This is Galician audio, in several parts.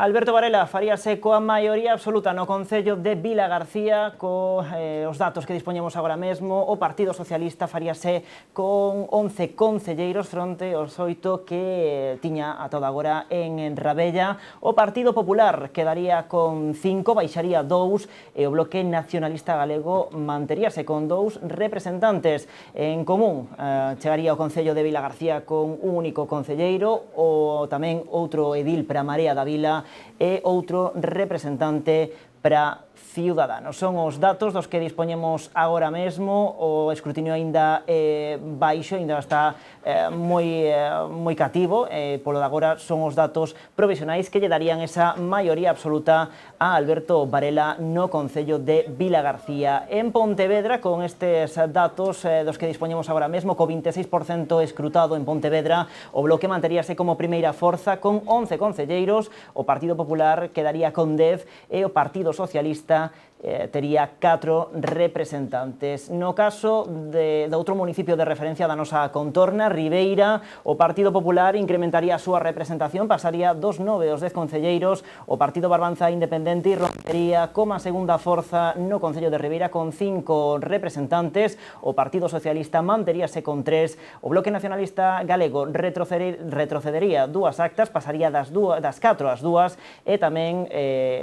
Alberto Varela faríase coa maioría absoluta no Concello de Vilagarcía os datos que dispoñemos agora mesmo. O Partido Socialista faríase con 11 concelleiros fronte aos 8 que tiña a toda agora en Rabella. O Partido Popular quedaría con 5, baixaría 2 e o Bloque Nacionalista Galego manteríase con 2 representantes. En común chegaría ao Concello de Vilagarcía con un único concelleiro, o tamén outro edil para Marea da Vila e outro representante para Ciudadanos. Son os datos dos que dispoñemos agora mesmo. O escrutinio aínda baixo, aínda está moi cativo, polo de agora son os datos provisionais que lle darían esa maioría absoluta a Alberto Varela no Concello de Vilagarcía. En Pontevedra, con estes datos dos que dispoñemos agora mesmo, co 26% escrutado en Pontevedra, o Bloque manteríase como primeira forza con 11 concelleiros, o Partido Popular quedaría con 10 e o Partido Socialista tería 4 representantes. No caso de outro municipio de referencia da nosa contorna, Ribeira, o Partido Popular incrementaría a súa representación, pasaría dos 9 aos 10 concelleiros. O Partido Barbanza Independente rompería como a segunda forza no Concello de Ribeira con 5 representantes. O Partido Socialista manteríase con 3. O Bloque Nacionalista Galego retrocedería 2 actas, pasaría das 4 ás 2 e tamén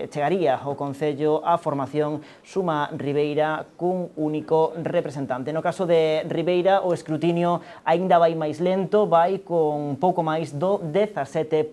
chegaría ao Concello a formación Suma Ribeira cun único representante. No caso de Ribeira, o escrutinio aínda vai máis lento, vai con pouco máis do 17%.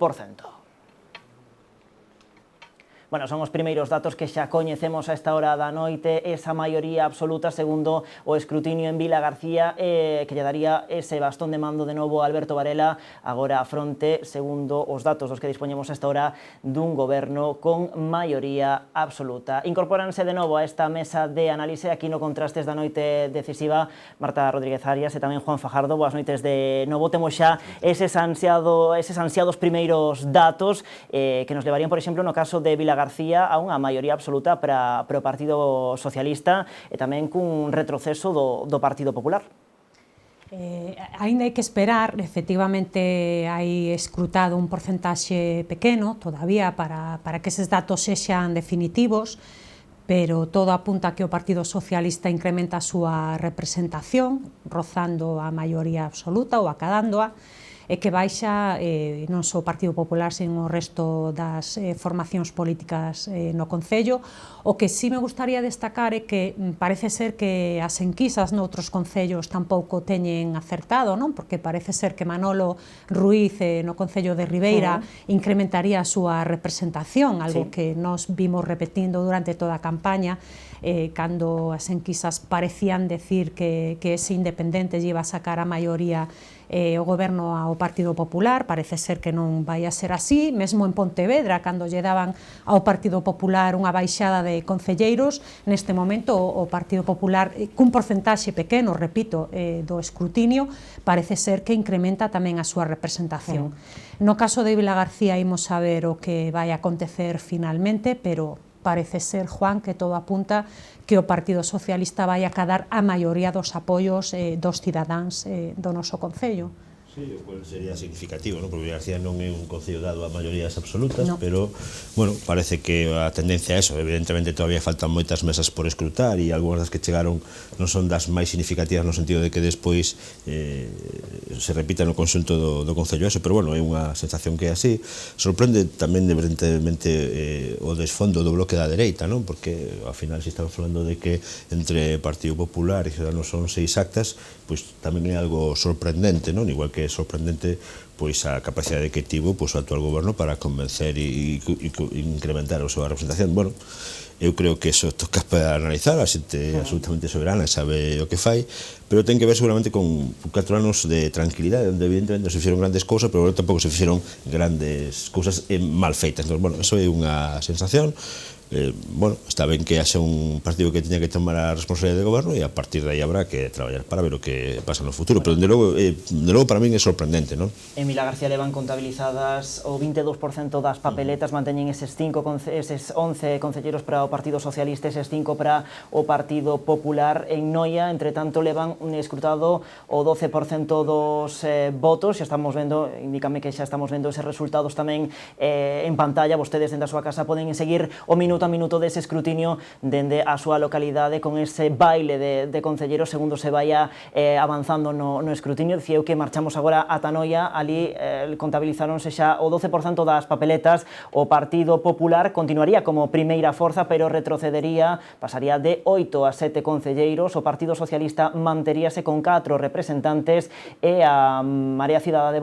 Bueno, son os primeiros datos que xa coñecemos a esta hora da noite. Esa maioría absoluta segundo o escrutinio en Vilagarcía que lle daría ese bastón de mando de novo a Alberto Varela, agora a fronte, segundo os datos dos que dispoñemos a esta hora, dun goberno con maioría absoluta. Incorpóranse de novo a esta mesa de análise aquí no Contrastes da noite decisiva Marta Rodríguez Arias e tamén Juan Fajardo. Boas noites de novo. Temos xa eses ansiados primeiros datos que nos levarían, por exemplo, no caso de Vilagarcía a unha maioría absoluta para o Partido Socialista e tamén cun retroceso do Partido Popular. Ainda hai que esperar, efectivamente hai escrutado un porcentaxe pequeno todavía para que eses datos sexan definitivos, pero todo apunta a que o Partido Socialista incrementa a súa representación, rozando a maioría absoluta ou acadándoa, e que baixa non só o Partido Popular, sen o resto das formacións políticas no Concello. O que sí me gustaría destacar é que parece ser que as enquisas noutros concellos tampouco teñen acertado, non? Porque parece ser que Manolo Ruiz no Concello de Ribeira incrementaría a súa representación, algo que nos vimos repetindo durante toda a campaña, cando as enquisas parecían decir que ese independente lle iba a sacar a maioría o goberno ao Partido Popular. Parece ser que non vai a ser así. Mesmo en Pontevedra, cando lle daban ao Partido Popular unha baixada de concelleiros, neste momento o Partido Popular, cun porcentaxe pequeno, repito, do escrutinio, parece ser que incrementa tamén a súa representación. No caso de Vilagarcía imos a ver o que vai acontecer finalmente, pero parece ser, Juan, que todo apunta que o Partido Socialista vai acadar a maioría dos apoios dos cidadáns do noso Concello. Sí, o cual sería significativo, ¿no? Porque Vilagarcía non é un concello dado a maiorías absolutas, pero, bueno, parece que a tendencia é eso. Evidentemente todavía faltan moitas mesas por escrutar e algunhas das que chegaron non son das máis significativas no sentido de que despois se repita no conxunto do concello eso, pero, bueno, é unha sensación que é así. Sorprende tamén, evidentemente, o desfondo do bloque da dereita, non? Porque, ao final, se estamos falando de que entre Partido Popular e Ciudadanos son 6 actas, pois tamén é algo sorprendente, non? Igual que é sorprendente pois a capacidade que tivo pois o actual goberno para convencer e incrementar a súa representación. Bueno, eu creo que eso toca para analizar, a xente absolutamente soberana sabe o que fai, pero ten que ver seguramente con 4 anos de tranquilidade, onde evidentemente se fixeron grandes cousas, pero tampouco se fixeron grandes cousas mal feitas. Entón, bueno, eso é unha sensación. bueno, está ben que haxa un partido que teña que tomar a responsabilidade de goberno e a partir de aí habrá que traballar para ver o que pasa no futuro, pero de logo para min é sorprendente, non? En Vila García levan contabilizadas o 22% das papeletas, manteñen eses 11 concelleiros para o Partido Socialista, eses 5 para o Partido Popular. En Noia, entre tanto, levan escrutado o 12% dos votos, xa estamos vendo, indícame que xa estamos vendo eses resultados tamén en pantalla, vostedes dende a súa casa poden seguir o minuto a minuto dese escrutinio dende a súa localidade con ese baile de concelleiros segundo se vaya avanzando no escrutinio. Dicía eu que marchamos agora ata Noia, ali contabilizaronse xa o 12% das papeletas, o Partido Popular continuaría como primeira forza, pero retrocedería, pasaría de 8 a 7 concelleiros, o Partido Socialista manteríase con 4 representantes e a Marea Cidadá de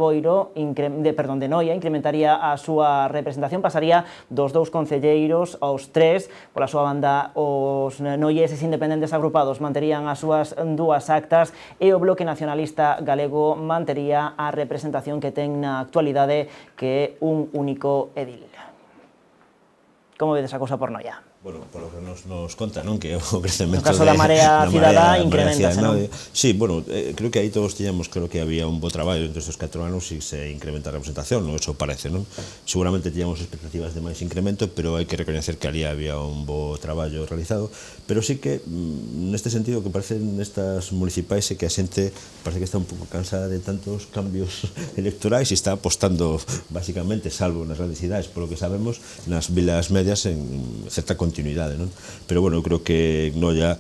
Noia incrementaría a súa representación, pasaría dos 2 concelleiros aos 3, pola súa banda os noieses independentes agrupados manterían as súas 2 actas e o Bloque Nacionalista Galego mantería a representación que ten na actualidade, que é un único edil. Como vedes a cousa por Noia? Bueno, por lo que nos conta, non? Que o crecemento no caso da Marea Cidadá incrementase, non? Sí, bueno, creo que aí todos tiñamos, creo que había un bo traballo entre estes 4 anos e se incrementa a representación, non? Eso parece, non? Seguramente tiñamos expectativas de máis incremento, pero hai que recoñecer que ali había un bo traballo realizado, pero sí que neste sentido que parece nestas municipais é que a xente parece que está un pouco cansada de tantos cambios electorais e está apostando basicamente, salvo nas grandes cidades, polo que sabemos, nas vilas medias en certa continuidade, non? Pero, bueno, eu creo que Noia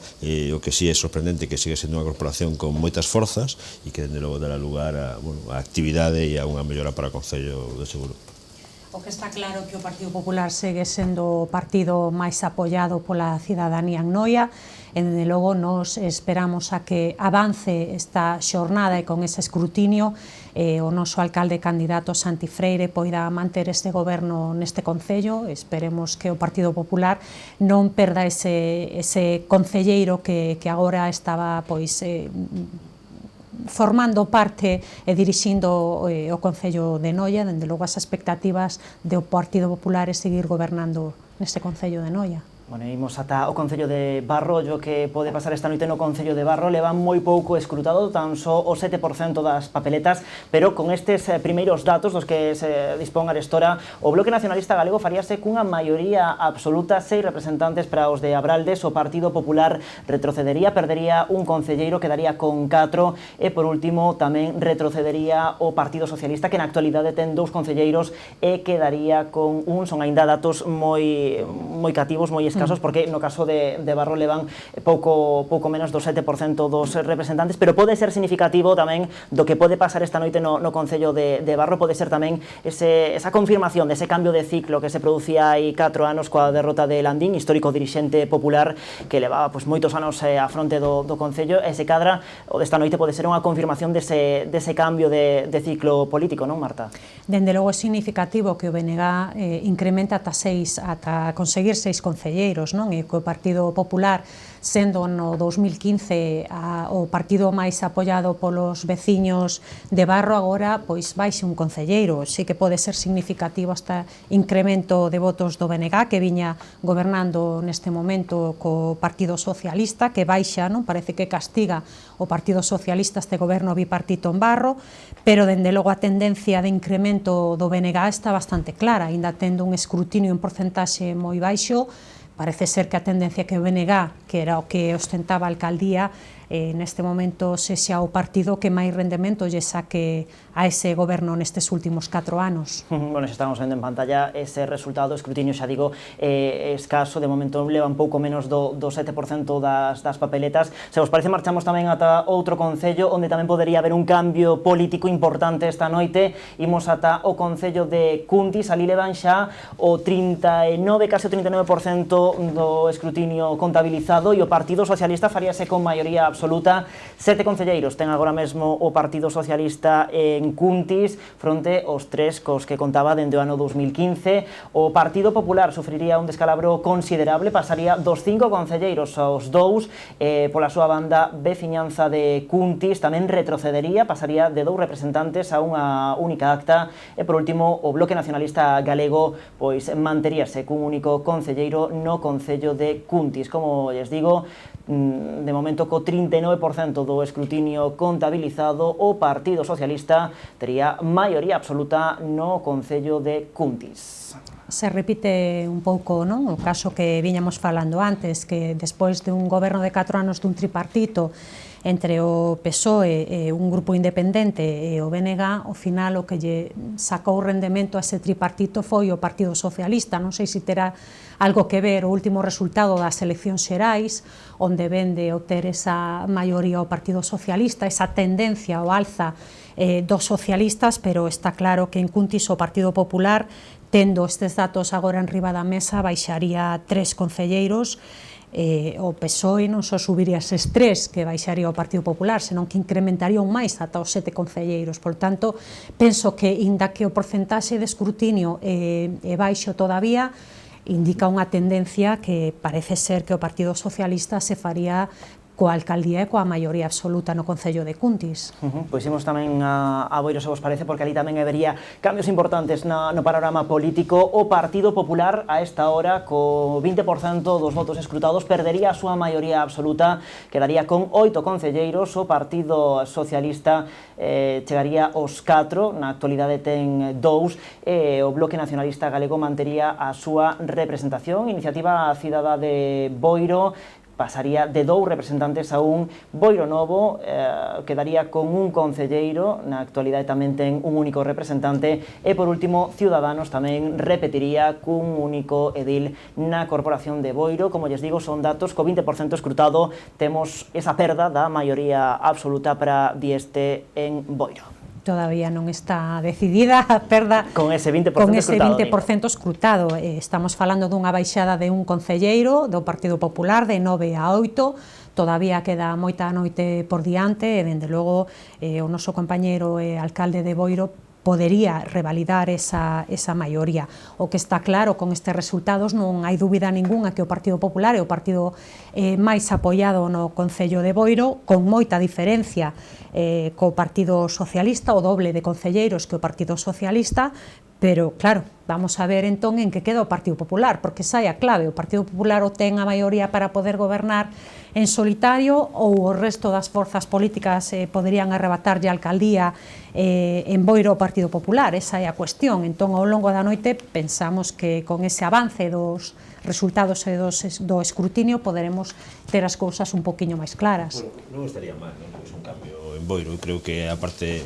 o que sí é sorprendente que sigue sendo unha corporación con moitas forzas e que, dende logo, dará lugar a actividade e a unha mellora para o Concello de Seguro. O que está claro que o Partido Popular segue sendo o partido máis apoiado pola cidadanía en Noia e, dende logo, nos esperamos a que avance esta xornada e con ese escrutinio o noso alcalde candidato Santi Freire poida manter este goberno neste concello. Esperemos que o Partido Popular non perda ese concelleiro que agora estaba formando parte e dirixindo o Concello de Noia. Dende logo, as expectativas do Partido Popular é seguir gobernando neste Concello de Noia. Bueno, imos ata o Concello de Barro, o que pode pasar esta noite no Concello de Barro, levan moi pouco escrutado, tan só o 7% das papeletas, pero con estes primeiros datos dos que se dispón arestora, o Bloque Nacionalista Galego faríase cunha maioría absoluta, 6 representantes para os de Abraldes, o Partido Popular retrocedería, perdería un concelleiro, quedaría con 4, e por último tamén retrocedería o Partido Socialista, que na actualidade ten 2 concelleiros e quedaría con un. Son aínda datos moi cativos, moi escasos, porque no caso de Barro levan pouco menos do 7% dos representantes, pero pode ser significativo tamén do que pode pasar esta noite no Concello de Barro. Pode ser tamén esa confirmación dese cambio de ciclo que se producía hai 4 anos coa derrota de Landín, histórico dirixente popular que levaba moitos anos á fronte do Concello, e se cadra o desta noite pode ser unha confirmación dese cambio de ciclo político, non, Marta? Dende logo é significativo que o BNG incrementa ata conseguir 6 concelleiros, non? E que o Partido Popular, sendo no 2015 o partido máis apoiado polos veciños de Barro, agora baixe un concelleiro. Sí que pode ser significativo este incremento de votos do BNG, que viña gobernando neste momento co Partido Socialista, que baixa, non? Parece que castiga o Partido Socialista este goberno bipartito en Barro, pero dende logo a tendencia de incremento do BNG está bastante clara, aínda tendo un escrutinio en porcentaxe moi baixo. Parece ser que a tendencia que o BNG, que era o que ostentaba a alcaldía, neste momento sexa o partido que máis rendemento lle saque a ese goberno nestes últimos 4 anos. Bueno, xa estamos vendo en pantalla ese resultado, escrutinio, xa digo, escaso, de momento levan pouco menos do 7% das papeletas. Se vos parece, marchamos tamén ata outro concello onde tamén podería haber un cambio político importante esta noite. Imos ata o concello de Cuntis, ali levan xa o 39, case o 39% do escrutinio contabilizado, e o Partido Socialista faríase con maioría absoluta absoluta. 7 concelleiros ten agora mesmo o Partido Socialista en Cuntis fronte aos 3 cos que contaba dende o ano 2015. O Partido Popular sufriría un descalabro considerable, pasaría dos 5 concelleiros aos 2, pola súa banda veciñanza de Cuntis tamén retrocedería, pasaría de 2 representantes a unha única acta e por último o Bloque Nacionalista Galego pois manteríase cun único concelleiro no Concello de Cuntis. Como lles digo, de momento co 39% do escrutinio contabilizado, o Partido Socialista tería maioría absoluta no Concello de Cuntis. Se repite un pouco, non, o caso que viñamos falando antes, que despois de un goberno de 4 anos dun tripartito entre o PSOE e un grupo independente e o BNG, ao final o que lle sacou rendemento a ese tripartito foi o Partido Socialista. Non sei se terá algo que ver o último resultado das eleccións xerais, onde vende obter esa maioría o Partido Socialista, esa tendencia ao alza dos socialistas, pero está claro que en Cuntis o Partido Popular, tendo estes datos agora en riba da mesa, baixaría 3 concelleiros. O PSOE non só subiría eses 3 que baixaría o Partido Popular, senón que incrementaría un máis ata os 7 concelleiros. Por tanto, penso que, inda que o porcentaxe de escrutinio é baixo todavía, indica unha tendencia que parece ser que o Partido Socialista se faría coa alcaldía e coa maioría absoluta no Concello de Cuntis. Pois imos tamén a Boiro, se vos parece, porque ali tamén habería cambios importantes no panorama político. O Partido Popular, a esta hora, co 20% dos votos escrutados, perdería a súa maioría absoluta, quedaría con 8 concelleiros. O Partido Socialista chegaría aos 4, na actualidade ten 2, e o Bloque Nacionalista Galego mantería a súa representación. Iniciativa Cidadá de Boiro pasaría de 2 representantes a un. Boiro Novo quedaría con un concelleiro, na actualidade tamén ten un único representante, e por último Ciudadanos tamén repetiría cun único edil na Corporación de Boiro. Como lles digo, son datos co 20% escrutado, temos esa perda da maioría absoluta para Dieste en Boiro. Todavía non está decidida a perda con ese 20% escrutado. Estamos falando dunha baixada de un concelleiro do Partido Popular de 9 a 8, todavía queda moita noite por diante e, dende logo, o noso compañeiro e alcalde de Boiro podería revalidar esa maioría. O que está claro con estes resultados, non hai dúbida ninguna que o Partido Popular é o partido máis apoiado no Concello de Boiro, con moita diferencia co Partido Socialista, o doble de concelleiros que o Partido Socialista, pero claro, vamos a ver entón en que queda o Partido Popular, porque esa é a clave. O Partido Popular o ten a maioría para poder gobernar en solitario, ou o resto das forzas políticas poderían arrebatarlle a alcaldía en Boiro ao Partido Popular. Esa é a cuestión. Entón, ao longo da noite, pensamos que con ese avance dos resultados e do escrutinio poderemos ter as cousas un poquinho máis claras. Non estaría mal, non? Pois un cambio en Boiro. Creo que, aparte,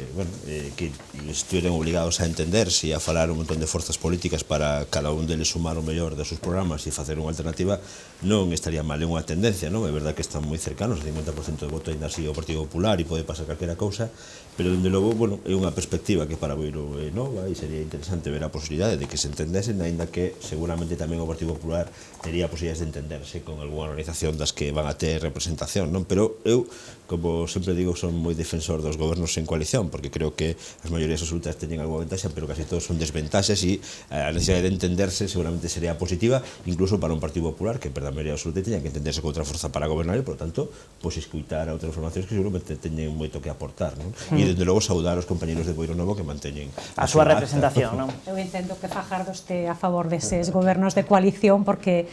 que estuvieran obligados a entenderse e a falar un montón de forzas políticas para cada un deles sumar o mellor dos seus programas e facer unha alternativa, non estaría mal. É unha tendencia, non? É verdade que están moi cercanos, o 50% de voto ainda así ao Partido Popular e pode pasar calquera cousa, pero, dende logo, bueno, é unha perspectiva que para Boiro é nova e sería interesante ver a posibilidade de que se entendesen, aínda que seguramente tamén o Partido Popular tería posibilidades de entenderse con algunha organización das que van a ter representación, non? Pero eu, como sempre digo, son moi defensor dos gobernos en coalición, porque creo que as maiorías absolutas teñen algunha ventaxa, pero casi todos son desventaxas, e a necesidade de entenderse seguramente sería positiva, incluso para un Partido Popular que perda a maioría absoluta e teña que entenderse con outra forza para gobernar, e, por tanto, pois escuitar a outras formacións que seguramente teñen moito que aportar, non? E, dende logo, saudar os compañeros de Boiro Novo que manteñen a súa representación, non? Eu entendo que Fajardo este a favor deses gobernos de coalición porque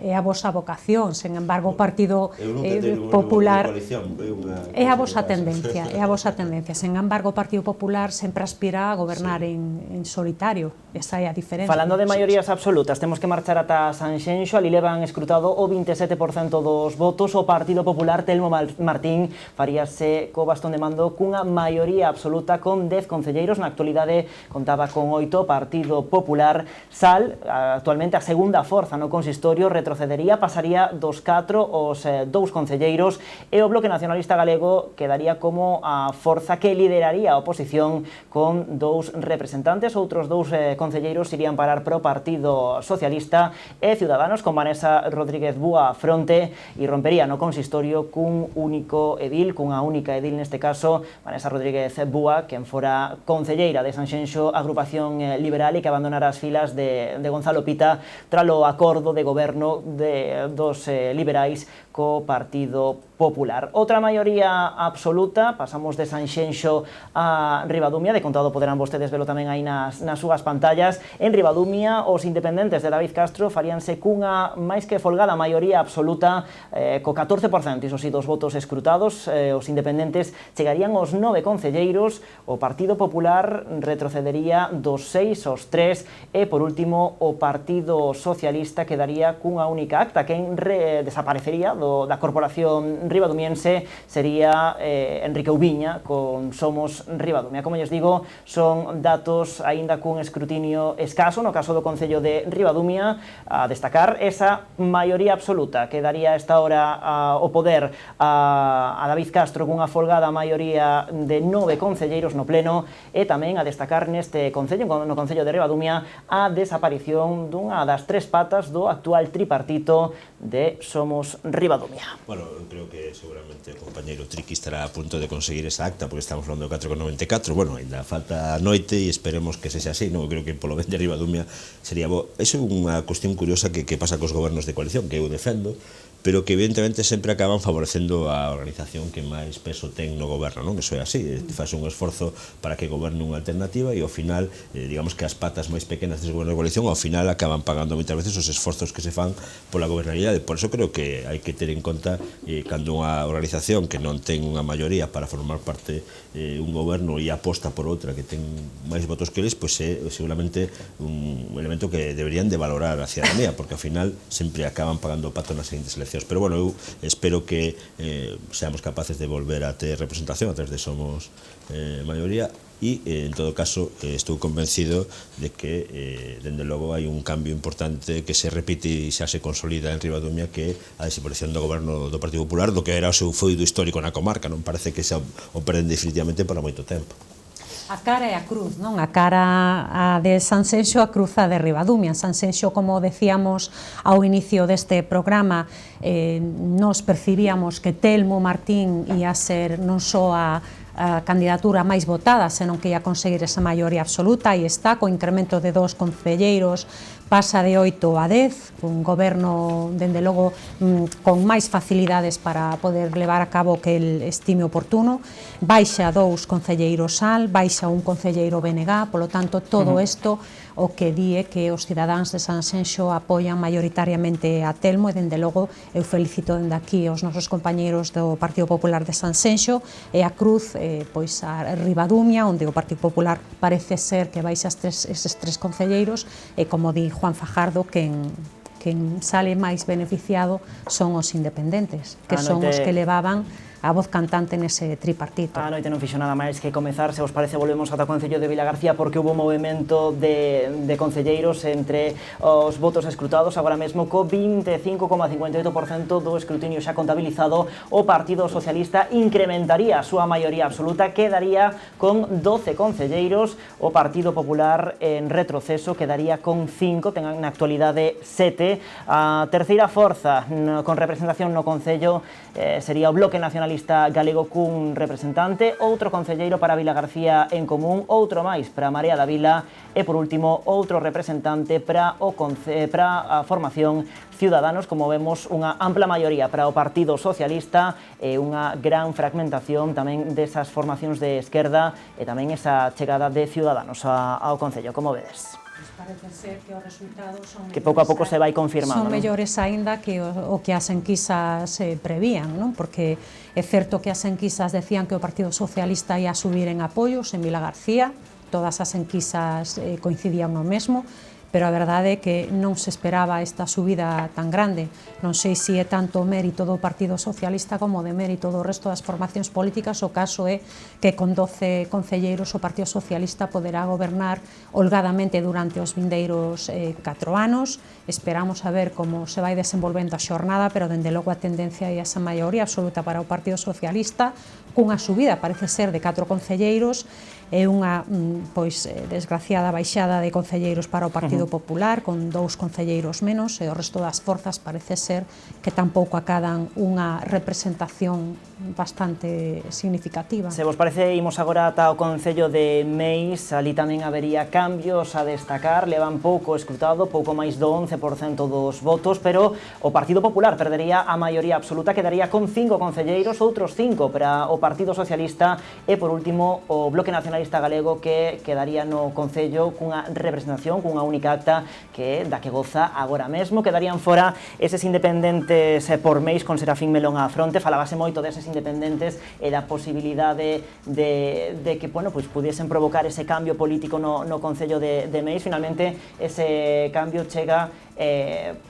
é a vosa vocación. Sen embargo, o Partido Popular é a vosa tendencia, Sen embargo, o Partido Popular sempre aspira a gobernar en solitario. Esa é a diferencia. Falando de maiorías absolutas, temos que marchar ata Sanxenxo. Ali levan escrutado o 27% dos votos. O Partido Popular, Telmo Martín, faríase co bastón de mando cunha maioría absoluta con 10 concelleiros. Na actualidade contaba con 8. Partido Popular, Sal, actualmente a segunda forza no consistorio, retrocedería, pasaría dos 4 os 2 concelleiros, e o Bloque Nacionalista Galego quedaría estaría como a forza que lideraría a oposición con 2 representantes. Outros 2 concelleiros irían parar pro Partido Socialista e Ciudadanos, con Vanessa Rodríguez Búa fronte, e rompería no consistorio cun único edil, cunha única edil neste caso, Vanessa Rodríguez Búa, quen fora concelleira de Sanxenxo, agrupación liberal, e que abandonara as filas de Gonzalo Pita tralo acordo de goberno dos liberais co Partido Popular. Outra maioría absoluta, pasamos de Sanxenxo a Ribadumia, de contado poderán vostedes velo tamén aí nas súas pantallas. En Ribadumia, os independentes de David Castro faríanse cunha máis que folgada maioría absoluta, co 14%, iso si, dos votos escrutados. Os independentes chegarían aos 9 concelleiros, o Partido Popular retrocedería dos 6 aos 3, e por último o Partido Socialista quedaría cunha única acta. Quen desaparecería da corporación ribadumiense sería Enrique Ubiña con Somos Ribadumia. Como lles digo, son datos aínda cun escrutinio escaso no caso do Concello de Ribadumia. A destacar esa maioría absoluta que daría a esta hora o poder a David Castro cunha folgada maioría de 9 concelleiros no pleno, e tamén a destacar neste Concello, no Concello de Ribadumia, a desaparición dunha das 3 patas do actual tripartito de Somos Ribadumia. Bueno, eu creo que seguramente o compañeiro Triqui estará a punto de conseguir esa acta, porque estamos falando do 4,94, bueno, ainda falta a noite e esperemos que sexa así, non? Eu creo que polo ben de Ribadumia sería bo. Iso é unha cuestión curiosa que pasa cos gobernos de coalición, que eu defendo, pero que evidentemente sempre acaban favorecendo a organización que máis peso ten no goberno, non? Eso é así, faz un esforzo para que goberne unha alternativa e ao final, digamos que as patas máis pequenas dese goberno de coalición ao final acaban pagando moitas veces os esforzos que se fan pola gobernabilidade. Por eso creo que hai que ter en conta cando unha organización que non ten unha maioría para formar parte un goberno e aposta por outra que ten máis votos que eles, pois é seguramente un elemento que deberían de valorar a ciudadanía, porque ao final sempre acaban pagando o pato nas seguintes eleccións. Pero bueno, eu espero que seamos capaces de volver a ter representación a través de Somos maioría, e en todo caso estou convencido de que dende logo hai un cambio importante que se repite e xa se consolida en Ribadumia, que é a desaparición do goberno do Partido Popular, do que era o seu feudo histórico na comarca. Non parece que xa o perden definitivamente para moito tempo. A cara e a cruz, non? A cara a de Sanxenxo, a cruz a de Ribadumia. Sanxenxo, como decíamos ao inicio deste programa, nos percibíamos que Telmo Martín ia ser non só a candidatura máis votada, senón que ia conseguir esa maioría absoluta, e está co incremento de 2 concelleiros, pasa de 8 a 10, un goberno, dende logo, con máis facilidades para poder levar a cabo que el estime oportuno, baixa 2 concelleiros SAL, baixa un concelleiro BNG, polo tanto, todo isto o que di é que os cidadáns de Sanxenxo apoian maioritariamente a Telmo, e dende logo eu felicito dende aquí os nosos compañeiros do Partido Popular de Sanxenxo, e a cruz pois a Ribadumia, onde o Partido Popular parece ser que baixa eses 3 concelleiros, e como di Juan Fajardo, quen sale máis beneficiado son os independentes, que son os que levaban a voz cantante nese tripartito. A noite non fixo nada máis que comezar. Se vos parece, volvemos ata o Concello de Vilagarcía, porque hubo un movimento de concelleiros entre os votos escrutados. Agora mesmo, co 25,58% do escrutinio xa contabilizado, o Partido Socialista incrementaría a súa maioría absoluta, quedaría con 12 concelleiros. O Partido Popular, en retroceso, quedaría con 5, ten na actualidade 7. A terceira forza con representación no Concello sería o Bloque Nacionalista Galego cun representante, outro concelleiro para Vilagarcía en Común, outro máis para Marea da Vila, e por último outro representante para a formación Ciudadanos. Como vemos, unha ampla maioría para o Partido Socialista e unha gran fragmentación tamén desas formacións de esquerda, e tamén esa chegada de Ciudadanos ao Concello. Como vedes? Parece ser que os resultados son que pouco a pouco se vai confirmando, son mellores aínda que o que as enquisas prevían, non? Porque é certo que as enquisas decían que o Partido Socialista ia subir en apoios en Vilagarcía, todas as enquisas coincidían no mesmo, pero a verdade é que non se esperaba esta subida tan grande. Non sei se é tanto mérito do Partido Socialista como de mérito do resto das formacións políticas. O caso é que con 12 concelleiros o Partido Socialista poderá gobernar holgadamente durante os vindeiros 4 anos. Esperamos a ver como se vai desenvolvendo a xornada, pero dende logo a tendencia é esa maioría absoluta para o Partido Socialista, cunha subida, parece ser, de 4 concelleiros, e unha desgraciada baixada de concelleiros para o Partido Popular, con 2 concelleiros menos, e o resto das forzas parece ser que tampouco acadan unha representación bastante significativa. Se vos parece, imos agora ata o Concello de Meis. Ali tamén habería cambios a destacar, levan pouco escrutado, pouco máis do 11% dos votos, pero o Partido Popular perdería a maioría absoluta, quedaría con 5 concelleiros, outros 5 para o Partido Socialista, e por último o Bloque Nacionalista Galego, que quedaría no Concello cunha representación, cunha única acta da que goza agora mesmo. Quedarían fora eses independentes por Meis, con Serafín Melón á fronte. Falábase moito deses independentes e da posibilidade de que, bueno, pois pudiesen provocar ese cambio político no Concello de Meis. Finalmente, ese cambio chega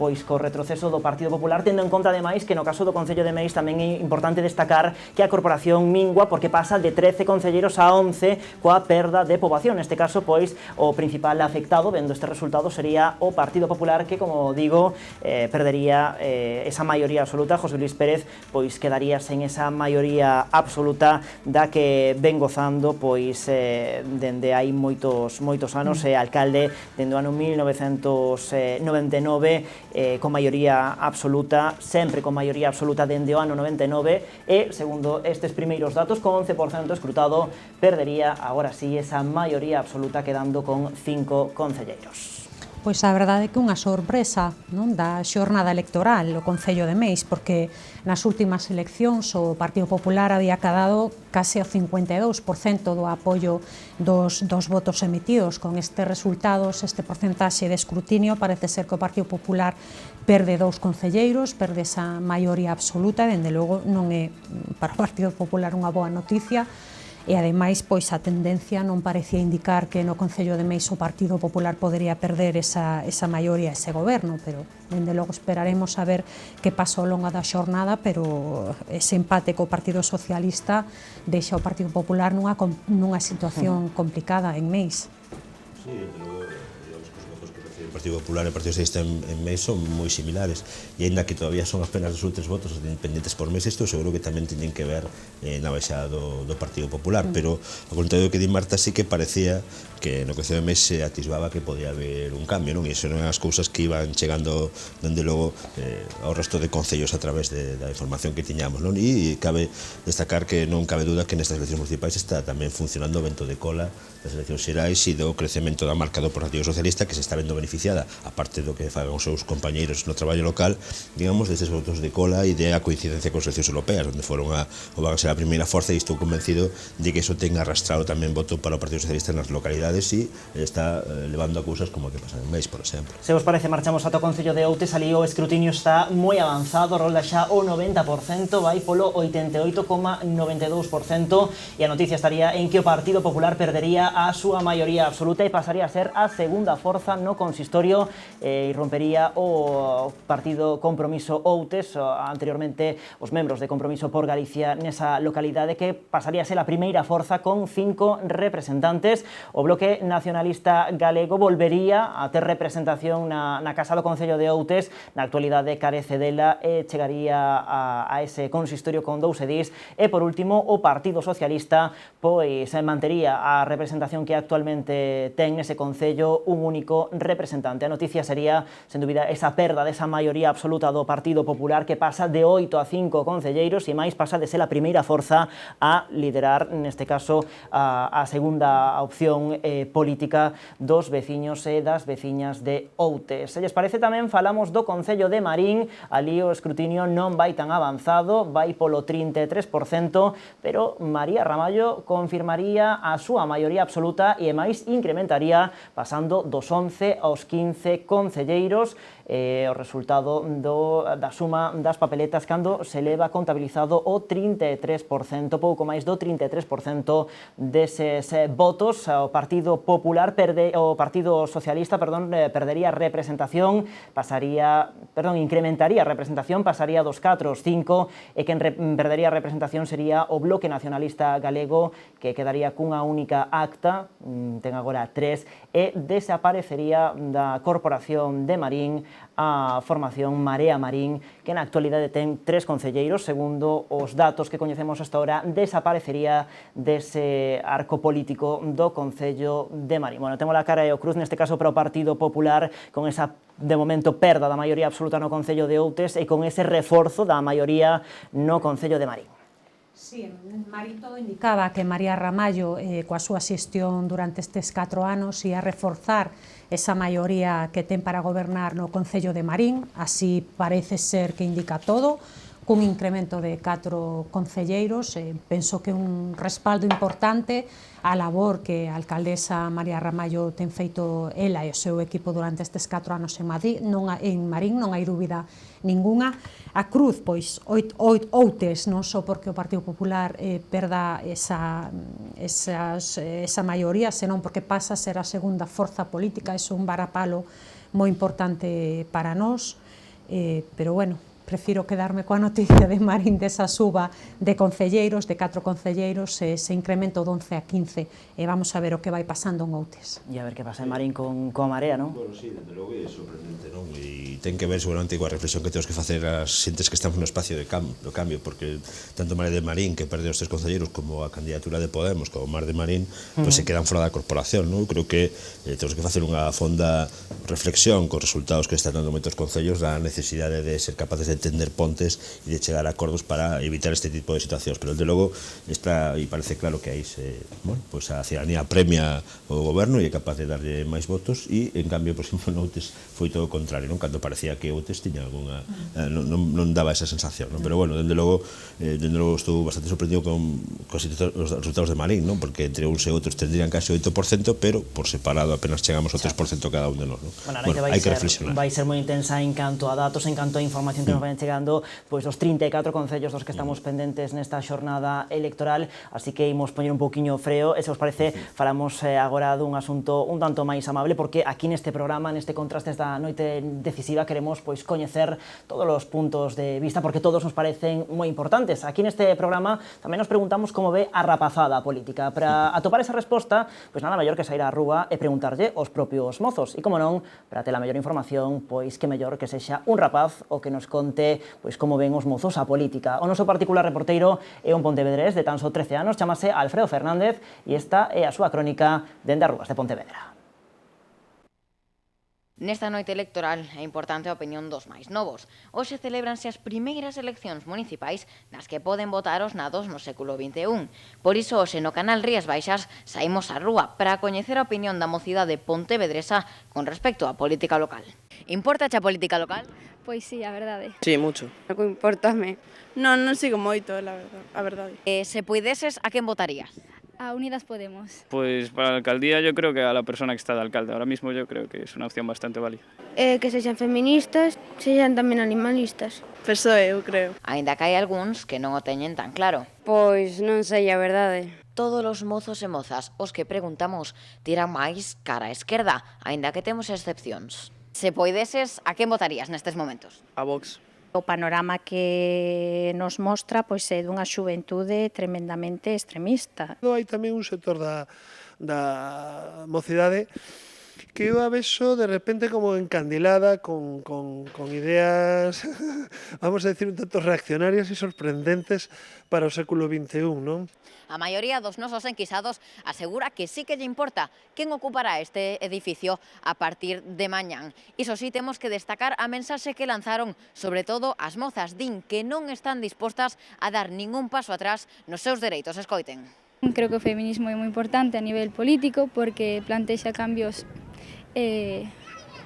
pois co retroceso do Partido Popular, tendo en conta ademais que no caso do Concello de Meis tamén é importante destacar que a corporación mingua, porque pasa de 13 concelleiros a 11 coa perda de poboación. Neste caso, pois, o principal afectado vendo este resultado sería o Partido Popular, que, como digo, perdería esa maioría absoluta. José Luis Pérez pois quedaría sen esa maioría absoluta da que ven gozando pois dende hai moitos anos, alcalde dende o ano 1999, con maioría absoluta, sempre con maioría absoluta dende o ano 99, e, segundo estes primeiros datos, con 11% escrutado, perdería agora sí esa maioría absoluta, quedando con 5 concelleiros. Pois a verdade é que unha sorpresa, non, da xornada electoral o Concello de Meis, porque nas últimas eleccións o Partido Popular había cadado case o 52% do apoio dos votos emitidos. Con estes resultados, este porcentaxe de escrutinio, parece ser que o Partido Popular perde 2 concelleiros, perde esa maioría absoluta, e dende logo non é para o Partido Popular unha boa noticia. E ademais, pois, a tendencia non parecía indicar que no Concello de Meis o Partido Popular podería perder esa maioría, ese goberno, pero dende logo esperaremos a ver que pasa ao longo da xornada, pero ese empate co Partido Socialista deixa o Partido Popular nunha situación complicada en Meis. Sí, pero digamos que os votos que recibe o Partido Popular e o Partido Socialista en Meis son moi similares, e aínda que todavía son apenas os últimos votos independentes por Meis, isto seguro que tamén teñen que ver na baixada do Partido Popular, pero ao contrario do que di Marta, sí que parecía que no Concello de Meis se atisbaba que podía haber un cambio, non? E iso non eran as cousas que iban chegando dende logo ao resto de concellos a través da información que tiñamos, non? E cabe destacar que non cabe duda que nestas eleccións municipais está tamén funcionando o vento de cola das eleccións xerais e do crecemento da marca do Partido Socialista, que se está vendo beneficiada, aparte do que fagan os seus compañeiros no traballo local, digamos, destes votos de cola e de a coincidencia con as eleccións europeas, onde foron ou van a ser a primeira forza, e estou convencido de que iso ten arrastrado tamén voto para o Partido Socialista nas localidades e está levando a cousas como a que pasan en Meis, por exemplo. Se vos parece, marchamos ata o Concello de Outes. Ali o escrutinio está moi avanzado, rolda xa o 90%, vai polo 88,92%, e a noticia estaría en que o Partido Popular perdería a súa maioría absoluta e pasaría a ser a segunda forza no consistorio, e rompería o partido Compromiso Outes, anteriormente os membros de Compromiso por Galicia nesa localidade, que pasaría a ser a primeira forza con 5 representantes. O Bloque Nacionalista Galego volvería a ter representación na Casa do Concello de Outes, na actualidade carece dela, e chegaría a ese consistorio con 2 edís. E por último, o Partido Socialista pois mantería a representación que actualmente ten nese concello, un único representante. A noticia sería, sen dúbida, esa perda desa maioría absoluta do Partido Popular, que pasa de 8 a 5 concelleiros, e máis pasa de ser a primeira forza a liderar, neste caso, a segunda opción política dos veciños e das veciñas de Outes. Se lles parece, tamén falamos do Concello de Marín. Ali o escrutinio non vai tan avanzado, vai polo 33%, pero María Ramallo confirmaría a súa maioría absoluta e máis incrementaría, pasando dos 11 aos 15 concelleiros. o resultado da suma das papeletas cando se leva contabilizado o 33%, pouco máis do 33% deses votos. O Partido Popular, o Partido Socialista, perdería representación, incrementaría representación, pasaría dos 4 aos 5, e quen perdería representación sería o Bloque Nacionalista Galego, que quedaría cunha única acta, ten agora 3, e desaparecería da Corporación de Marín a formación Marea Marín, que na actualidade ten 3 concelleiros. Segundo os datos que coñecemos hasta ahora, desaparecería dese arco político do Concello de Marín. Bueno, temos a cara e o cruz, neste caso para o Partido Popular, con esa, de momento, perda da maioría absoluta no Concello de Outes e con ese reforzo da maioría no Concello de Marín. Sí, en Marín todo indicaba que María Ramallo, coa súa xestión durante estes 4 anos, ia reforzar esa maioría que ten para gobernar no Concello de Marín. Así parece ser que indica todo, cun incremento de 4 concelleiros. Penso que un respaldo importante á labor que a alcaldesa María Ramallo ten feito ela e o seu equipo durante estes 4 anos en Marín, non hai dúbida ningunha. A cruz, pois, Outes, non só porque o Partido Popular perda esa maioría, senón porque pasa a ser a segunda forza política. É un varapalo moi importante para nós, pero bueno, prefiro quedarme coa noticia de Marín desa suba de concelleiros, de 4 concelleiros, ese incremento de 11 a 15, e vamos a ver o que vai pasando en Outes. E a ver que pasa en Marín coa Marea, non? Bueno, sí, desde logo é sorprendente, non? E ten que ver seguramente coa reflexión que temos que facer as xentes que estamos no espacio do cambio, porque tanto Marea de Marín, que perde os 3 concelleiros, como a candidatura de Podemos, como Mar de Marín, pois se quedan fora da corporación, non? Creo que temos que facer unha fonda reflexión cos resultados que están dando moitos concellos, da necesidade de ser capaces de tender pontes e de chegar a acordos para evitar este tipo de situacións, pero desde logo está, e parece claro que aí pues a ciudadanía premia o goberno e é capaz de darlle máis votos, e en cambio, por exemplo, en Outes foi todo o contrario, non? Cando parecía que Outes tiña algunha non daba esa sensación, non? Pero bueno, desde logo estou bastante sorprendido con os resultados de Marín, non? Porque entre uns e outros tendrían casi 8%, pero por separado apenas chegamos ao 3% cada un de nós, non? Bueno, hai que reflexionar. Vai ser moi intensa en canto a datos, en canto a información que nos vayan chegando, pois os 34 concellos dos que estamos pendentes nesta xornada electoral, así que imos poñer un pouquiño freo, e se os parece, falamos agora dun asunto un tanto máis amable, porque aquí neste programa, neste contraste da noite decisiva, queremos pois coñecer todos os puntos de vista, porque todos nos parecen moi importantes. Aquí neste programa tamén nos preguntamos como ve a rapazada política. Para atopar esa resposta, pois nada mellor que sair á rúa e preguntarlle aos propios mozos, e como non, para ter a mellor información, pois que mellor que sexa un rapaz o que nos conte pois como ven os mozos a política. O noso particular reporteiro é un pontevedrés de tan só 13 anos, chamase Alfredo Fernández, e esta é a súa crónica dende as rúas de Pontevedra. Nesta noite electoral é importante a opinión dos máis novos. Hoxe celébranse as primeiras eleccións municipais nas que poden votar os nados no século XXI. Por iso, hoxe no canal Rías Baixas saímos á rúa para coñecer a opinión da mocidade pontevedresa con respecto á política local. Importa a política local? Pois sí, a verdade. Sí, mucho. Algo importame. Non sigo moito, a verdade. Se puideses, a quen votarías? A Unidas Podemos. Pues para la alcaldía yo creo que a la persona que está de alcalde. Ahora mismo yo creo que es una opción bastante válida. Que sexan feministas, sexan tamén animalistas. PSOE, eu creo. Aínda que hai algúns que non o teñen tan claro. Pois non sei a verdade. Todos os mozos e mozas os que preguntamos tiran máis cara á esquerda, aínda que temos excepcións. Se poideses, a quen votarías nestes momentos? A Vox. O panorama que nos mostra pois é dunha xuventude tremendamente extremista. Hai tamén un sector da mocidade que eu a vexo de repente como encandilada con ideas, vamos a decir, un tanto reaccionarias e sorprendentes para o século XXI, non? A maioría dos nosos enquisados asegura que sí que lle importa quen ocupará este edificio a partir de mañán. Iso sí, temos que destacar a mensaxe que lanzaron, sobre todo as mozas, din que non están dispostas a dar ningún paso atrás nos seus dereitos. Escoiten. Creo que o feminismo é moi importante a nivel político porque plantexa cambios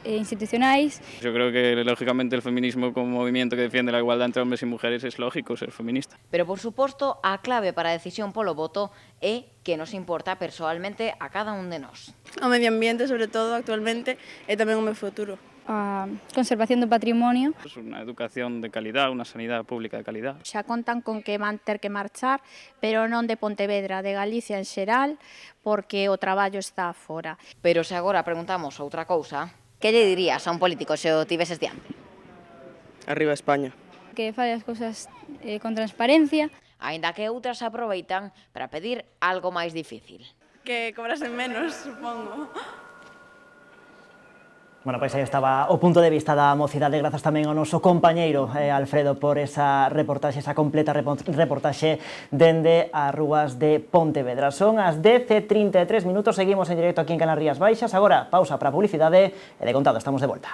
institucionais. Yo creo que lógicamente el feminismo como movimiento que defiende la igualdad entre hombres y mujeres es lógico ser feminista. Pero por suposto, a clave para a decisión polo voto é que nos importa persoalmente a cada un de nós. O medio ambiente, sobre todo, actualmente, e tamén o meu futuro. a conservación do patrimonio. Pues unha educación de calidad, unha sanidade pública de calidad. Xa contan con que van ter que marchar, pero non de Pontevedra, de Galicia en xeral, porque o traballo está fora. Pero se agora preguntamos outra cousa, que lle dirías a un político se o tiveses diante? Arriba España. Que fai as cousas con transparencia. Aínda que outras aproveitan para pedir algo máis difícil. Que cobrasen menos, supongo. Bueno, pois aí estaba o punto de vista da mocidade, grazas tamén ao noso compañeiro Alfredo por esa reportaxe, esa completa reportaxe dende as rúas de Pontevedra. Son as 10:33 minutos, seguimos en directo aquí en Canal Rías Baixas. Agora, pausa para publicidade e de contado, estamos de volta.